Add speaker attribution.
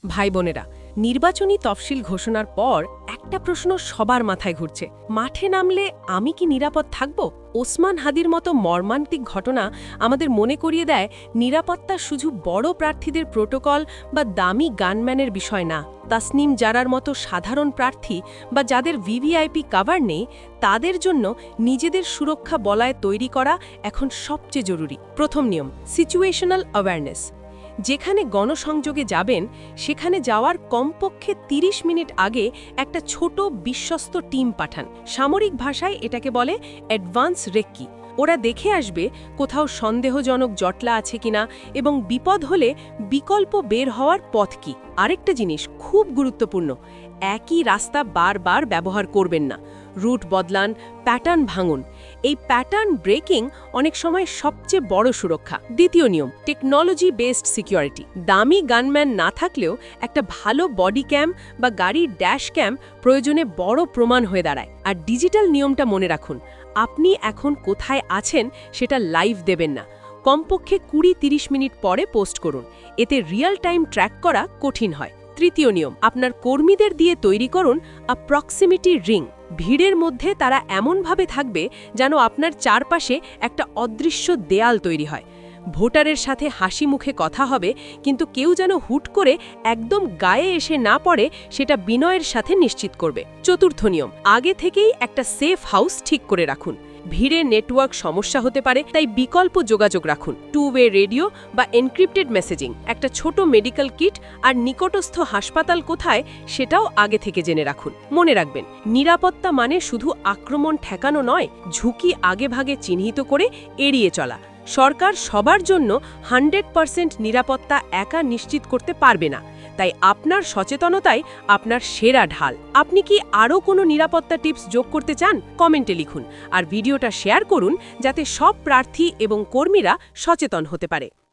Speaker 1: ভাই বোনেরা, নির্বাচনী তফসিল ঘোষণার পর একটা প্রশ্ন সবার মাথায় ঘুরছে। মাঠে নামলে আমি কি নিরাপদ থাকব? ওসমান হাদির মতো মর্মান্তিক ঘটনা আমাদের মনে করিয়ে দেয় নিরাপত্তা শুধু বড় প্রার্থীদের প্রোটোকল বা দামি গানম্যানের বিষয় না। তাসনিম জারার মতো সাধারণ প্রার্থী বা যাদের ভিভিআইপি কভার নেই, তাদের জন্য নিজেদের সুরক্ষা বলয় তৈরি করা এখন সবচেয়ে জরুরি। প্রথম নিয়ম, সিচুয়েশনাল অ্যাওয়ারনেস। যেখানে গণসংযোগে যাবেন, সেখানে যাওয়ার কমপক্ষে ৩০ মিনিট আগে একটা ছোট বিশ্বস্ত টিম পাঠান। সামরিক ভাষায় এটাকে বলে অ্যাডভান্স রেক্কি। ওরা দেখে আসবে কোথাও সন্দেহজনক জটলা আছে কিনা এবং বিপদ হলে বিকল্প বের হওয়ার পথ কি। আরেকটা জিনিস খুব গুরুত্বপূর্ণ, একই রাস্তা বারবার ব্যবহার করবেন না। রুট বদলান, প্যাটার্ন ভাঙুন। এই প্যাটার্ন ব্রেকিং অনেক সময় সবচেয়ে বড় সুরক্ষা। দ্বিতীয় নিয়ম, টেকনোলজি বেসড সিকিউরিটি। দামি গানম্যান না থাকলেও একটা ভালো বডি ক্যাম বা গাড়ির ড্যাশ ক্যাম প্রয়োজনে বড় প্রমাণ হয়ে দাঁড়ায়। আর ডিজিটাল নিয়মটা মনে রাখুন, আপনি এখন কোথায় আছেন সেটা লাইভ দেবেন না। কমপক্ষে ২০-৩০ মিনিট পরে পোস্ট করুন। এতে রিয়েল টাইম ট্র্যাক করা কঠিন হয়। তৃতীয় নিয়ম, আপনার কর্মীদের দিয়ে তৈরি করুন প্রক্সিমিটি রিং। ভিড়ের মধ্যে তারা এমনভাবে থাকবে যেন আপনার চারপাশে একটা অদৃশ্য দেয়াল তৈরি হয়। ভোটারের সাথে হাসি মুখে কথা হবে, কিন্তু কেউ যেন হুট করে একদম গায়ে এসে না পড়ে সেটা বিনয়ের সাথে নিশ্চিত করবে। চতুর্থ নিয়ম, আগে থেকেই একটা সেফ হাউস ঠিক করে রাখুন। ভিড়ে নেটওয়ার্ক সমস্যা হতে পারে, তাই বিকল্প যোগাযোগ রাখুন। 2-ওয়ে রেডিও বা এনক্রিপ্টেড মেসেজিং, একটা ছোট মেডিকেল কিট আর নিকটস্থ হাসপাতাল কোথায় সেটাও আগে থেকে জেনে রাখুন। মনে রাখবেন, নিরাপত্তা মানে শুধু আক্রমণ ঠেকানো নয়, ঝুঁকি আগেভাগে চিহ্নিত করে এড়িয়ে চলা। সরকার সবার জন্য 100% নিরাপত্তা একা নিশ্চিত করতে পারবে না, তাই আপনার সচেতনতাই আপনার সেরা ঢাল। আপনি কি আরও কোনো নিরাপত্তা টিপস যোগ করতে চান? কমেন্টে লিখুন আর ভিডিওটা শেয়ার করুন যাতে সব প্রার্থী এবং কর্মীরা সচেতন হতে পারে।